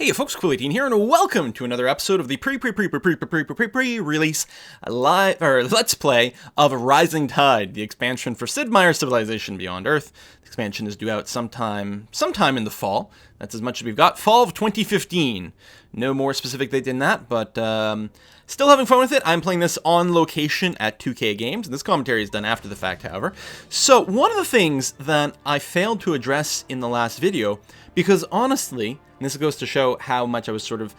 Hey folks, Cool18 here, and welcome to another episode of the pre-release live or Let's Play of Rising Tide, the expansion for Sid Meier's Civilization Beyond Earth. The expansion is due out sometime in the fall. That's as much as we've got. Fall of 2015. No more specific date than that, but still having fun with it. I'm playing this on location at 2K Games, and this commentary is done after the fact, however. So one of the things that I failed to address in the last video, because honestly, and this goes to show how much I was sort of,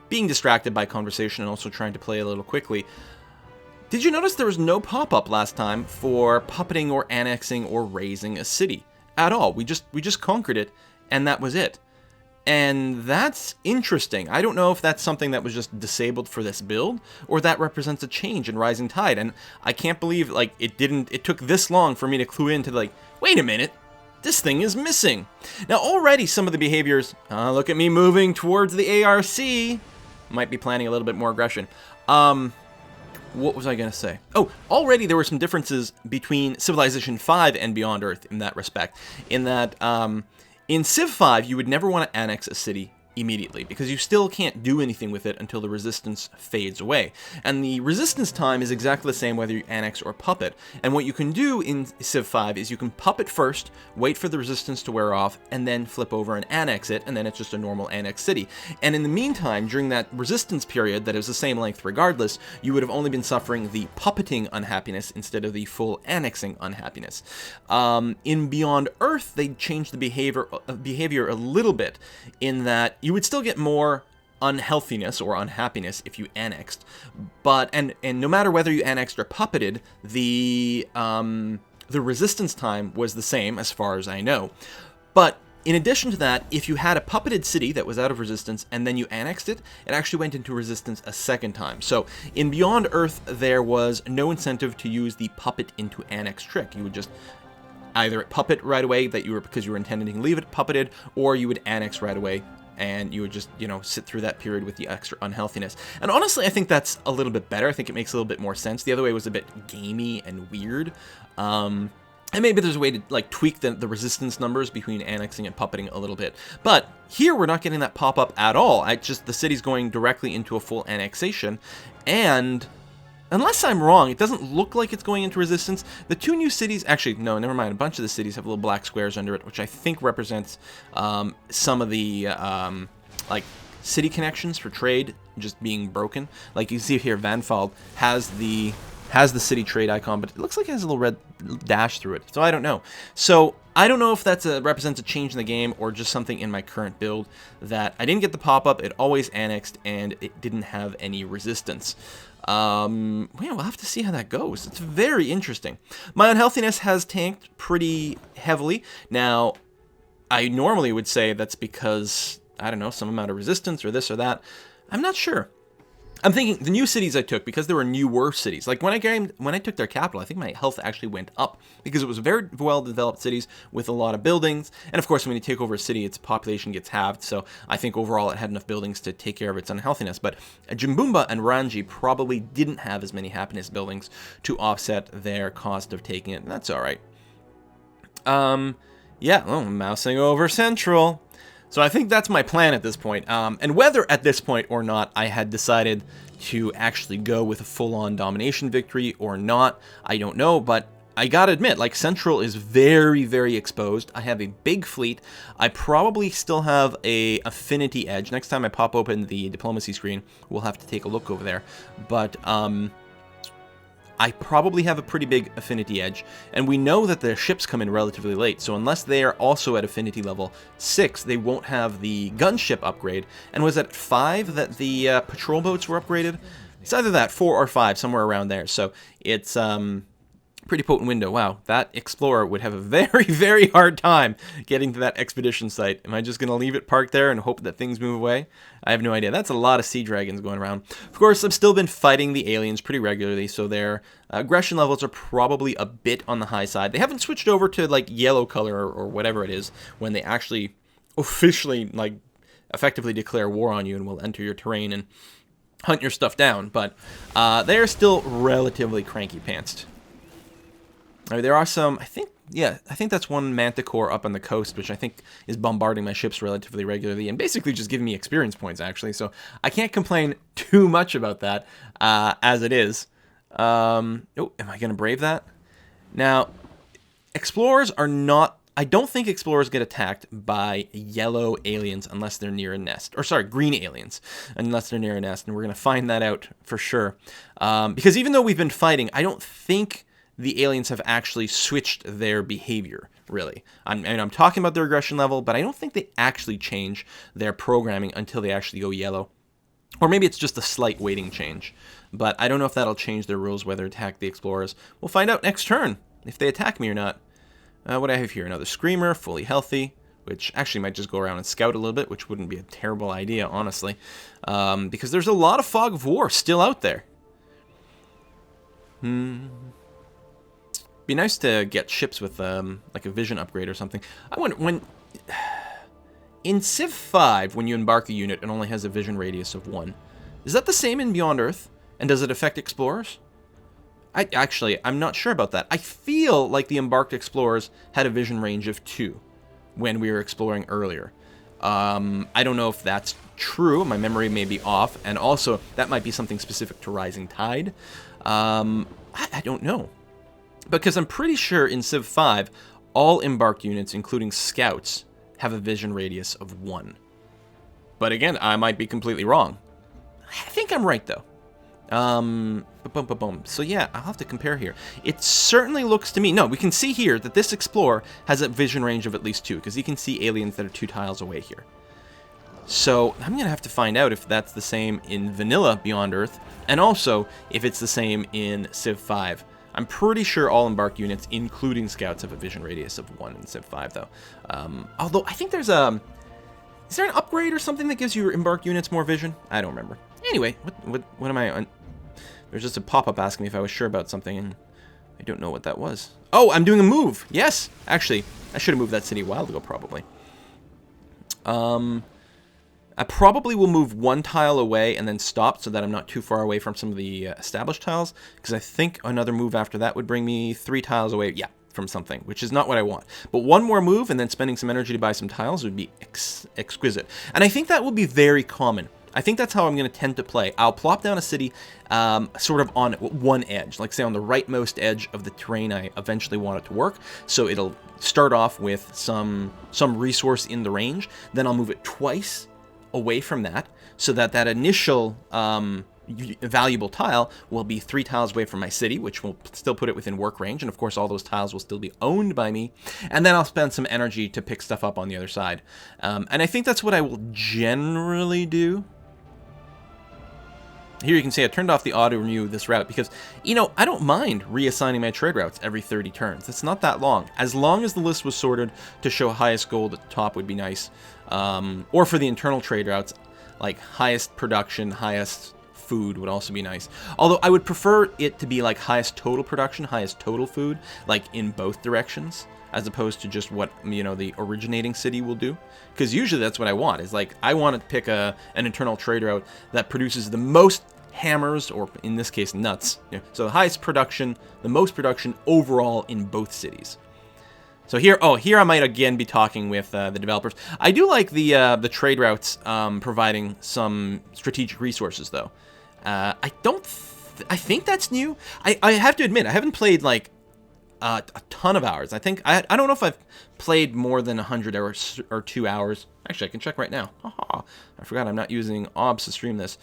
being distracted by conversation and also trying to play a little quickly. Did you notice there was no pop-up last time for puppeting or annexing or raising a city at all? We just conquered it, and that was it. And that's interesting. I don't know if that's something that was just disabled for this build, or that represents a change in Rising Tide. And I can't believe, it took this long for me to clue into, wait a minute. This thing is missing. Now already some of the behaviors, look at me moving towards the ARC, might be planning a little bit more aggression. What was I going to say? Oh, already there were some differences between Civilization 5 and Beyond Earth in that respect. In that, in Civ 5, you would never want to annex a city immediately, because you still can't do anything with it until the resistance fades away. And the resistance time is exactly the same whether you annex or puppet. And what you can do in Civ 5 is you can puppet first, wait for the resistance to wear off, and then flip over and annex it, and then it's just a normal annexed city. And in the meantime, during that resistance period that is the same length regardless, you would have only been suffering the puppeting unhappiness instead of the full annexing unhappiness. In Beyond Earth, they changed the behavior a little bit, in that you would still get more unhealthiness or unhappiness if you annexed, but and no matter whether you annexed or puppeted, the resistance time was the same as far as I know. But in addition to that, if you had a puppeted city that was out of resistance and then you annexed it, it actually went into resistance a second time. So in Beyond Earth, there was no incentive to use the puppet into annex trick. You would just either puppet right away because you were intending to leave it puppeted, or you would annex right away and you would just, sit through that period with the extra unhealthiness. And honestly, I think that's a little bit better. I think it makes a little bit more sense. The other way was a bit gamey and weird. And maybe there's a way to tweak the resistance numbers between annexing and puppeting a little bit. But here we're not getting that pop-up at all. The city's going directly into a full annexation. And unless I'm wrong, it doesn't look like it's going into resistance. The two new cities, actually, no, never mind. A bunch of the cities have little black squares under it, which I think represents some of the city connections for trade just being broken. Like you see here, Vanfald has the city trade icon, but it looks like it has a little red dash through it. So I don't know. So I don't know if that represents a change in the game or just something in my current build that I didn't get the pop-up, it always annexed, and it didn't have any resistance. We'll have to see how that goes. It's very interesting. My unhealthiness has tanked pretty heavily. Now, I normally would say that's because, I don't know, some amount of resistance or this or that. I'm not sure. I'm thinking the new cities I took, because there were newer cities. Like when I took their capital, I think my health actually went up because it was very well-developed cities with a lot of buildings. And of course, when you take over a city, its population gets halved. So I think overall it had enough buildings to take care of its unhealthiness. But Jimbumba and Ranji probably didn't have as many happiness buildings to offset their cost of taking it. And that's all right. Yeah, I'm mousing over Central. So I think that's my plan at this point. And whether at this point or not I had decided to actually go with a full-on domination victory or not, I don't know. But I gotta admit, Central is very, very exposed. I have a big fleet. I probably still have a affinity edge. Next time I pop open the diplomacy screen, we'll have to take a look over there. But I probably have a pretty big affinity edge, and we know that the ships come in relatively late, so unless they are also at affinity level 6, they won't have the gunship upgrade. And was it at 5 that the patrol boats were upgraded? It's either that, 4 or 5, somewhere around there. So it's pretty potent window. Wow, that explorer would have a very, very hard time getting to that expedition site. Am I just going to leave it parked there and hope that things move away? I have no idea. That's a lot of sea dragons going around. Of course, I've still been fighting the aliens pretty regularly, so their aggression levels are probably a bit on the high side. They haven't switched over to yellow color or whatever it is when they actually officially effectively declare war on you and will enter your terrain and hunt your stuff down. But they're still relatively cranky pantsed. There are some, I think Yeah, I think that's one Manticore up on the coast, which I think is bombarding my ships relatively regularly and basically just giving me experience points, actually. So I can't complain too much about that as it is. Oh, am I going to brave that? Now, explorers are not... I don't think explorers get attacked by yellow aliens unless they're near a nest. Or sorry, green aliens, unless they're near a nest. And we're going to find that out for sure. Because even though we've been fighting, I don't think the aliens have actually switched their behavior, really. I'm talking about their aggression level, but I don't think they actually change their programming until they actually go yellow. Or maybe it's just a slight weighting change. But I don't know if that'll change their rules, whether to attack the explorers. We'll find out next turn, if they attack me or not. What do I have here? Another Screamer, fully healthy, which actually might just go around and scout a little bit, which wouldn't be a terrible idea, honestly. Because there's a lot of Fog of War still out there. Be nice to get ships with like a vision upgrade or something. I wonder when in Civ 5, when you embark a unit, it only has a vision radius of 1. Is that the same in Beyond Earth? And does it affect explorers? I'm not sure about that. I feel like the embarked explorers had a vision range of 2 when we were exploring earlier. I don't know if that's true. My memory may be off, and also that might be something specific to Rising Tide. I don't know. Because I'm pretty sure in Civ 5, all embarked units, including scouts, have a vision radius of 1. But again, I might be completely wrong. I think I'm right, though. So yeah, I'll have to compare here. It certainly looks to me... No, we can see here that this Explorer has a vision range of at least 2, because you can see aliens that are 2 tiles away here. So I'm going to have to find out if that's the same in Vanilla Beyond Earth, and also if it's the same in Civ 5. I'm pretty sure all embarked units, including scouts, have a vision radius of 1 in Civ 5, though. Although, I think there's a... Is there an upgrade or something that gives your embarked units more vision? I don't remember. Anyway, what am I on? There's just a pop-up asking me if I was sure about something, and I don't know what that was. Oh, I'm doing a move! Yes! Actually, I should have moved that city a while ago, probably. I probably will move 1 tile away and then stop so that I'm not too far away from some of the established tiles, because I think another move after that would bring me 3 tiles away, yeah, from something, which is not what I want. But 1 more move and then spending some energy to buy some tiles would be exquisite. And I think that will be very common. I think that's how I'm going to tend to play. I'll plop down a city sort of on one edge, like say on the rightmost edge of the terrain I eventually want it to work. So it'll start off with some resource in the range, then I'll move it twice away from that, so that that initial valuable tile will be 3 tiles away from my city, which will still put it within work range, and of course all those tiles will still be owned by me, and then I'll spend some energy to pick stuff up on the other side. And I think that's what I will generally do. Here you can see I turned off the auto renew this route because, you know, I don't mind reassigning my trade routes every 30 turns. It's not that long. As long as the list was sorted to show highest gold at the top would be nice. Or for the internal trade routes, like highest production, highest food would also be nice. Although I would prefer it to be like highest total production, highest total food, like in both directions, as opposed to just what, you know, the originating city will do. Because usually that's what I want, is like, I want to pick an internal trade route that produces the most hammers, or in this case, nuts. You know, so the highest production, the most production overall in both cities. So here I might again be talking with the developers. I do like the trade routes providing some strategic resources, though. I think that's new. I have to admit, I haven't played like a ton of hours. I think I don't know if I've played more than 100 hours or 2 hours. Actually, I can check right now. Haha, I forgot I'm not using OBS to stream this.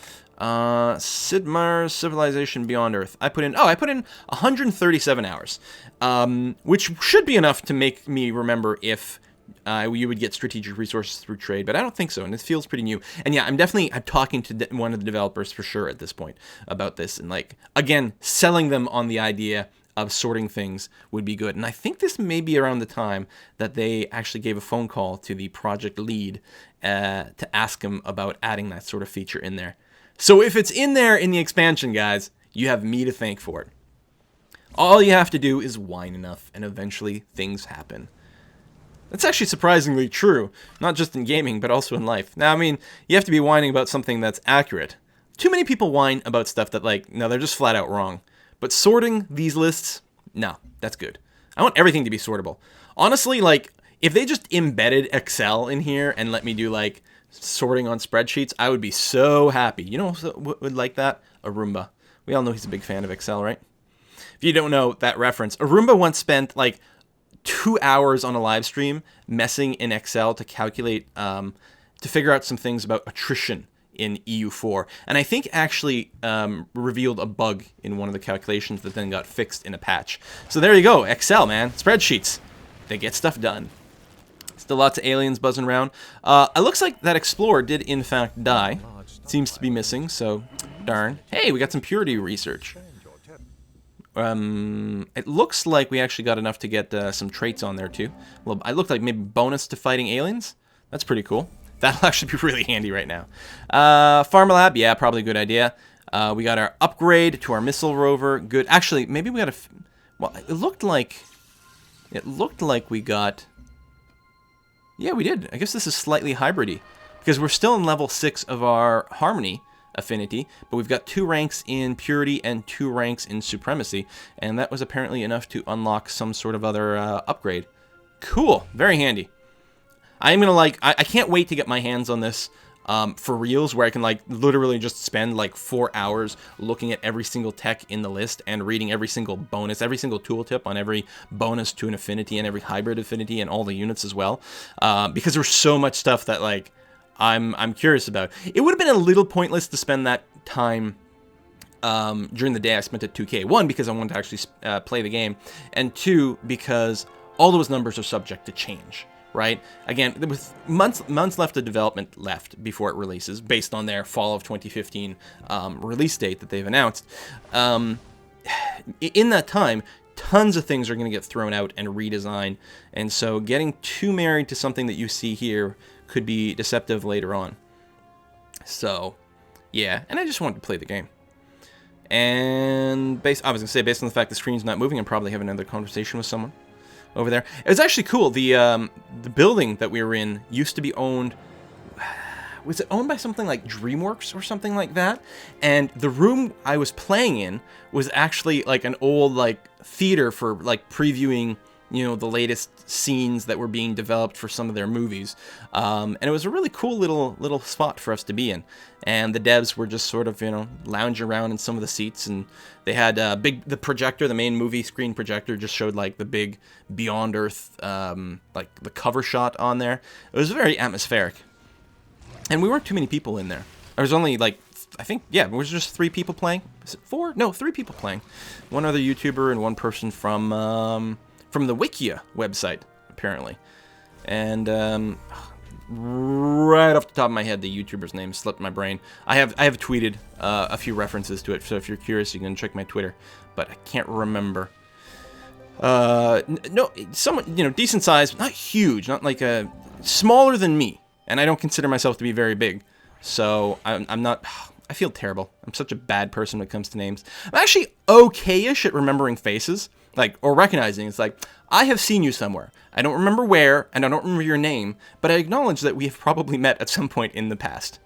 Sid Meier's Civilization Beyond Earth. I put in 137 hours, which should be enough to make me remember if you would get strategic resources through trade, but I don't think so, and it feels pretty new. And yeah, I'm talking to one of the developers for sure at this point about this, and like, again, selling them on the idea of sorting things would be good. And I think this may be around the time that they actually gave a phone call to the project lead to ask him about adding that sort of feature in there. So if it's in there in the expansion, guys, you have me to thank for it. All you have to do is whine enough, and eventually things happen. That's actually surprisingly true, not just in gaming, but also in life. Now, I mean, you have to be whining about something that's accurate. Too many people whine about stuff that, like, no, they're just flat out wrong. But sorting these lists, no, that's good. I want everything to be sortable. Honestly, like, if they just embedded Excel in here and let me do, like, sorting on spreadsheets, I would be so happy. You know what would like that? A Roomba. We all know he's a big fan of Excel, right? If you don't know that reference, a Roomba once spent, like, 2 hours on a live stream messing in Excel to calculate, to figure out some things about attrition in EU4, and I think actually revealed a bug in one of the calculations that then got fixed in a patch. So there you go, Excel, man. Spreadsheets. They get stuff done. Still lots of aliens buzzing around. It looks like that Explorer did in fact die. Seems to be missing, so darn. Hey, we got some purity research. It looks like we actually got enough to get some traits on there too. Well, I looked like maybe bonus to fighting aliens. That's pretty cool. That'll actually be really handy right now. Pharmalab, yeah, probably a good idea. We got our upgrade to our missile rover. Good. Actually, maybe we got a... Well, it looked like we got... Yeah, we did. I guess this is slightly hybridy, because we're still in level 6 of our Harmony affinity, but we've got 2 ranks in Purity and 2 ranks in Supremacy, and that was apparently enough to unlock some sort of other upgrade. Cool. Very handy. I'm gonna I can't wait to get my hands on this for reals, where I can like literally just spend like 4 hours looking at every single tech in the list and reading every single bonus, every single tooltip on every bonus to an affinity and every hybrid affinity and all the units as well, because there's so much stuff that like I'm curious about. It would have been a little pointless to spend that time during the day I spent at 2K. 1, because I wanted to actually play the game, and 2, because all those numbers are subject to change. Right? Again, with months left of development left before it releases, based on their fall of 2015 release date that they've announced. In that time, tons of things are going to get thrown out and redesigned, and so getting too married to something that you see here could be deceptive later on. So, yeah, and I just wanted to play the game. And I was going to say, based on the fact the screen's not moving, I'm probably having another conversation with someone over there. It was actually cool. The building that we were in used to be owned... Was it owned by something like DreamWorks or something like that? And the room I was playing in was actually like an old like theater for like previewing, you know, the latest scenes that were being developed for some of their movies. And it was a really cool little spot for us to be in. And the devs were just sort of, you know, lounging around in some of the seats, and they had the projector, the main movie screen projector, just showed like the big Beyond Earth, like the cover shot on there. It was very atmospheric. And we weren't too many people in there. There was only like, I think, yeah, it was just 3 people playing. Is it 4? No, 3 people playing. One other YouTuber and one person from the Wikia website, apparently. And right off the top of my head, the YouTuber's name slipped my brain. I have tweeted a few references to it, so if you're curious, you can check my Twitter. But I can't remember. No, someone, you know, decent size, not huge, not like a smaller than me. And I don't consider myself to be very big, so I'm not... I feel terrible. I'm such a bad person when it comes to names. I'm actually okay-ish at remembering faces, like, or recognizing. It's like, I have seen you somewhere. I don't remember where, and I don't remember your name, but I acknowledge that we have probably met at some point in the past.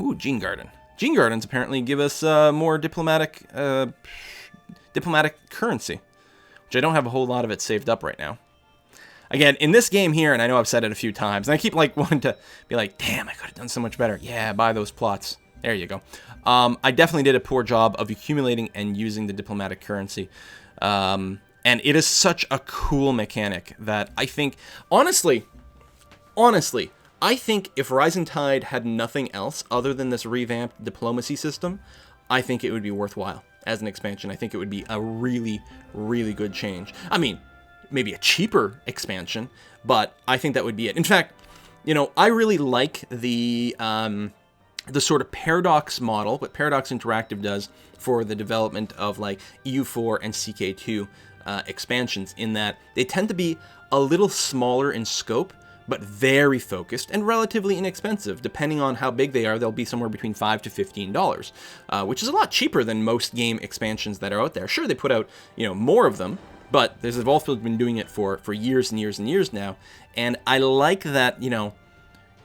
Ooh, Gene Garden. Gene Gardens apparently give us more diplomatic currency, which I don't have a whole lot of it saved up right now. Again, in this game here, and I know I've said it a few times, and I keep like wanting to be like, damn, I could have done so much better. Yeah, buy those plots. There you go. I definitely did a poor job of accumulating and using the diplomatic currency. And it is such a cool mechanic that I think, honestly, I think if Rising Tide had nothing else other than this revamped diplomacy system, I think it would be worthwhile as an expansion. I think it would be a really, really good change. I mean, maybe a cheaper expansion, but I think that would be it. In fact, you know, I really like the sort of Paradox model, what Paradox Interactive does for the development of like EU4 and CK2 expansions, in that they tend to be a little smaller in scope, but very focused and relatively inexpensive. Depending on how big they are, they'll be somewhere between $5 to $15, which is a lot cheaper than most game expansions that are out there. Sure, they put out, you know, more of them, but they've also been doing it for years and years and years now. And I like that, you know,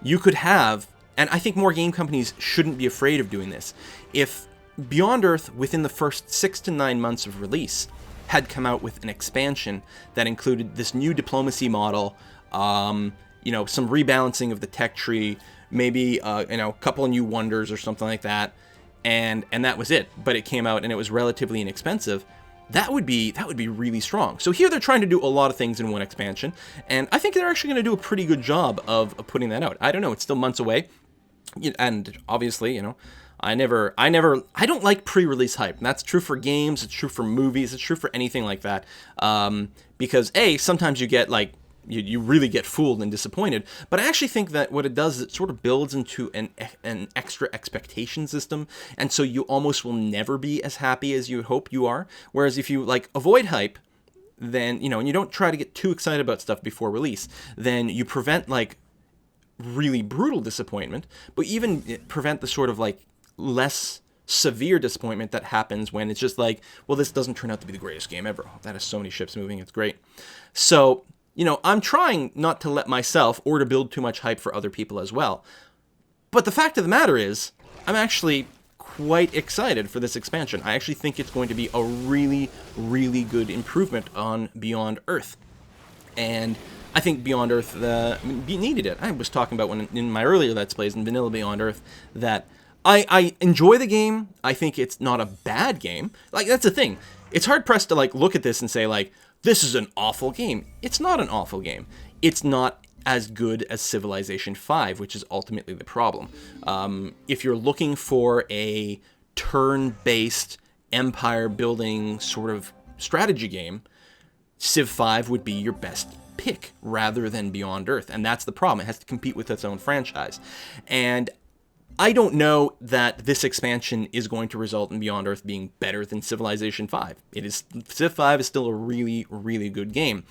you could have, and I think more game companies shouldn't be afraid of doing this. If Beyond Earth, within the first 6 to 9 months of release, had come out with an expansion that included this new diplomacy model, some rebalancing of the tech tree, maybe a couple of new wonders or something like that, and that was it. But it came out and it was relatively inexpensive. That would be really strong. So here they're trying to do a lot of things in one expansion, and I think they're actually going to do a pretty good job of putting that out. I don't know, it's still months away, and obviously, I don't like pre-release hype. And that's true for games, it's true for movies, it's true for anything like that. Because sometimes you get you really get fooled and disappointed. But I actually think that what it does is it sort of builds into an extra expectation system, and so you almost will never be as happy as you hope you are. Whereas if you avoid hype, then and you don't try to get too excited about stuff before release, then you prevent really brutal disappointment, but even prevent the sort of less severe disappointment that happens when it's just well, this doesn't turn out to be the greatest game ever. That has so many ships moving, it's great. So I'm trying not to let myself or to build too much hype for other people as well. But the fact of the matter is, I'm actually quite excited for this expansion. I actually think it's going to be a really, really good improvement on Beyond Earth. And I think Beyond Earth needed it. I was talking about in my earlier Let's Plays in Vanilla Beyond Earth that I enjoy the game. I think it's not a bad game. That's the thing. It's hard-pressed to look at this and say this is an awful game. It's not an awful game. It's not as good as Civilization V, which is ultimately the problem. If you're looking for a turn-based empire-building sort of strategy game, Civ 5 would be your best pick rather than Beyond Earth, and that's the problem. It has to compete with its own franchise. And I don't know that this expansion is going to result in Beyond Earth being better than Civilization 5. Civ 5 is still a really, really good game.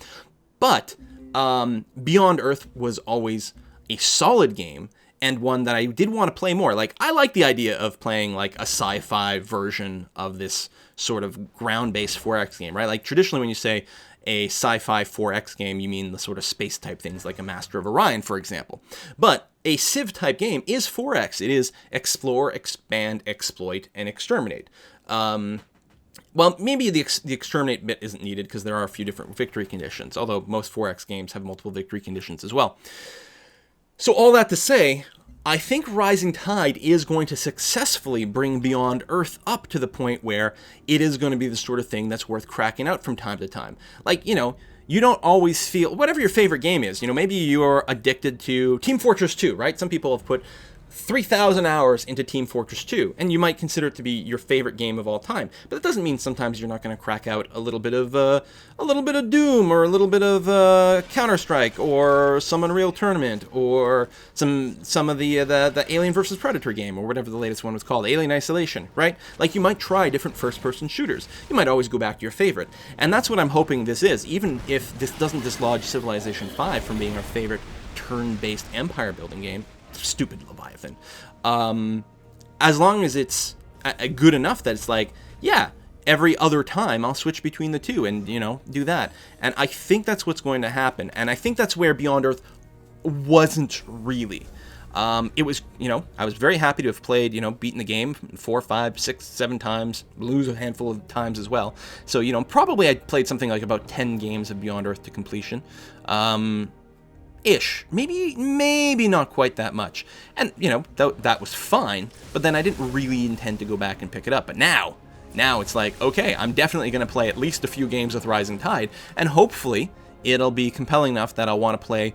But Beyond Earth was always a solid game, and one that I did want to play more. I like the idea of playing a sci-fi version of this sort of ground-based 4X game, right? Traditionally when you say a sci-fi 4X game, you mean the sort of space-type things like a Master of Orion, for example. But a Civ-type game is 4X. It is explore, expand, exploit, and exterminate. Well, maybe the exterminate bit isn't needed because there are a few different victory conditions, although most 4X games have multiple victory conditions as well. So all that to say, I think Rising Tide is going to successfully bring Beyond Earth up to the point where it is going to be the sort of thing that's worth cracking out from time to time. You don't always feel, whatever your favorite game is, maybe you're addicted to Team Fortress 2, right? Some people have put 3,000 hours into Team Fortress 2, and you might consider it to be your favorite game of all time. But that doesn't mean sometimes you're not going to crack out a little bit of Doom, or a little bit of Counter-Strike, or some Unreal Tournament, or some of the Alien vs. Predator game, or whatever the latest one was called, Alien Isolation, right? You might try different first-person shooters. You might always go back to your favorite. And that's what I'm hoping this is, even if this doesn't dislodge Civilization 5 from being our favorite turn-based empire-building game. Stupid Leviathan. As long as it's good enough that it's every other time I'll switch between the two and, do that. And I think that's what's going to happen. And I think that's where Beyond Earth wasn't really. It was, I was very happy to have played, beaten the game 4, 5, 6, 7 times, lose a handful of times as well. So, probably I played something about 10 games of Beyond Earth to completion. Ish. Maybe not quite that much. And, that was fine, but then I didn't really intend to go back and pick it up. But now it's okay, I'm definitely going to play at least a few games with Rising Tide, and hopefully it'll be compelling enough that I'll want to play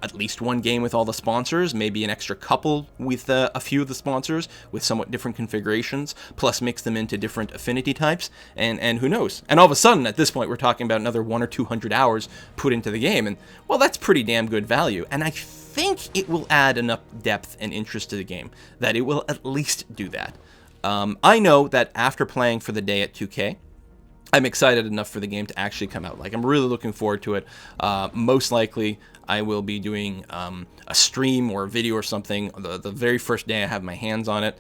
at least one game with all the sponsors, maybe an extra couple with a few of the sponsors with somewhat different configurations, plus mix them into different affinity types, and who knows. And all of a sudden, at this point, we're talking about another 100 or 200 hours put into the game, and, well, that's pretty damn good value. And I think it will add enough depth and interest to the game that it will at least do that. I know that after playing for the day at 2K, I'm excited enough for the game to actually come out. I'm really looking forward to it. Most likely, I will be doing a stream or a video or something the very first day I have my hands on it.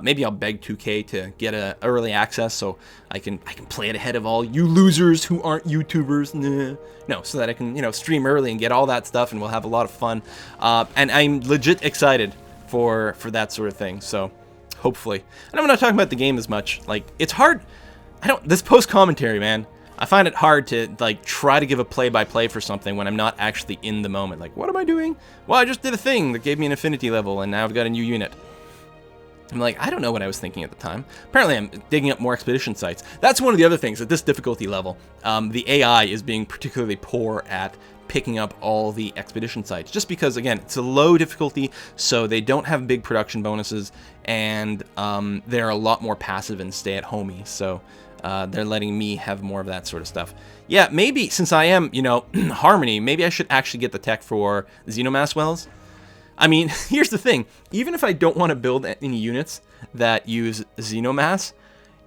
Maybe I'll beg 2K to get a early access so I can play it ahead of all you losers who aren't YouTubers. No, so that I can stream early and get all that stuff, and we'll have a lot of fun. And I'm legit excited for that sort of thing. So hopefully, and I'm not talking about the game as much. It's hard. This post commentary, man. I find it hard to like try to give a play-by-play for something when I'm not actually in the moment. Like, what am I doing? Well, I just did a thing that gave me an affinity level, and now I've got a new unit. I'm like, I don't know what I was thinking at the time. Apparently, I'm digging up more expedition sites. That's one of the other things at this difficulty level. The AI is being particularly poor at picking up all the expedition sites, just because, again, it's a low difficulty, so they don't have big production bonuses, and they're a lot more passive and stay-at-homey, so they're letting me have more of that sort of stuff. Yeah, maybe, since I am, you know, Harmony, maybe I should actually get the tech for Xenomass Wells. I mean, here's the thing. Even if I don't want to build any units that use Xenomass,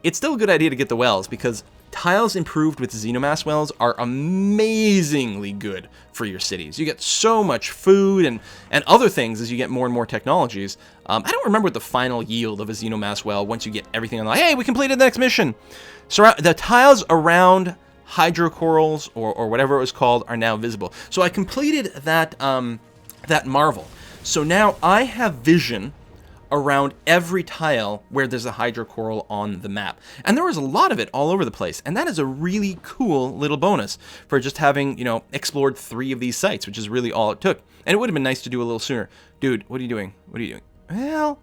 it's still a good idea to get the wells, because tiles improved with Xenomass Wells are amazingly good for your cities. You get so much food and other things as you get more and more technologies. I don't remember what the final yield of a Xenomass Well once you get everything on. Like, hey, we completed the next mission. So the tiles around hydrocorals or whatever it was called are now visible. So I completed that that marvel. So now I have vision around every tile where there's a hydrocoral on the map. And there was a lot of it all over the place. And that is a really cool little bonus for just having, you know, explored 3 of these sites, which is really all it took. And it would have been nice to do a little sooner. Dude, what are you doing? What are you doing? Well,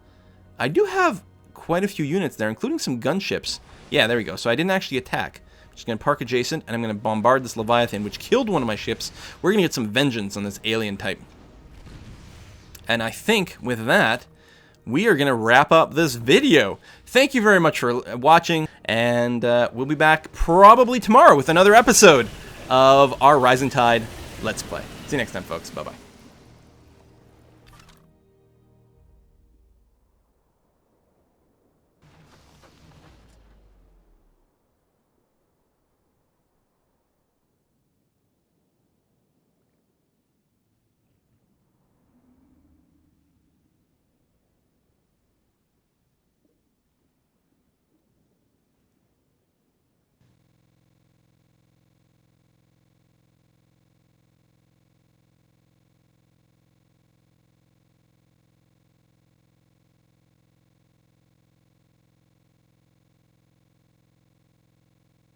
I do have quite a few units there, including some gunships. Yeah, there we go. So I didn't actually attack. I'm just going to park adjacent, and I'm going to bombard this Leviathan, which killed one of my ships. We're going to get some vengeance on this alien type. And I think with that, we are going to wrap up this video. Thank you very much for watching, and we'll be back probably tomorrow with another episode of our Rising Tide Let's Play. See you next time, folks. Bye-bye.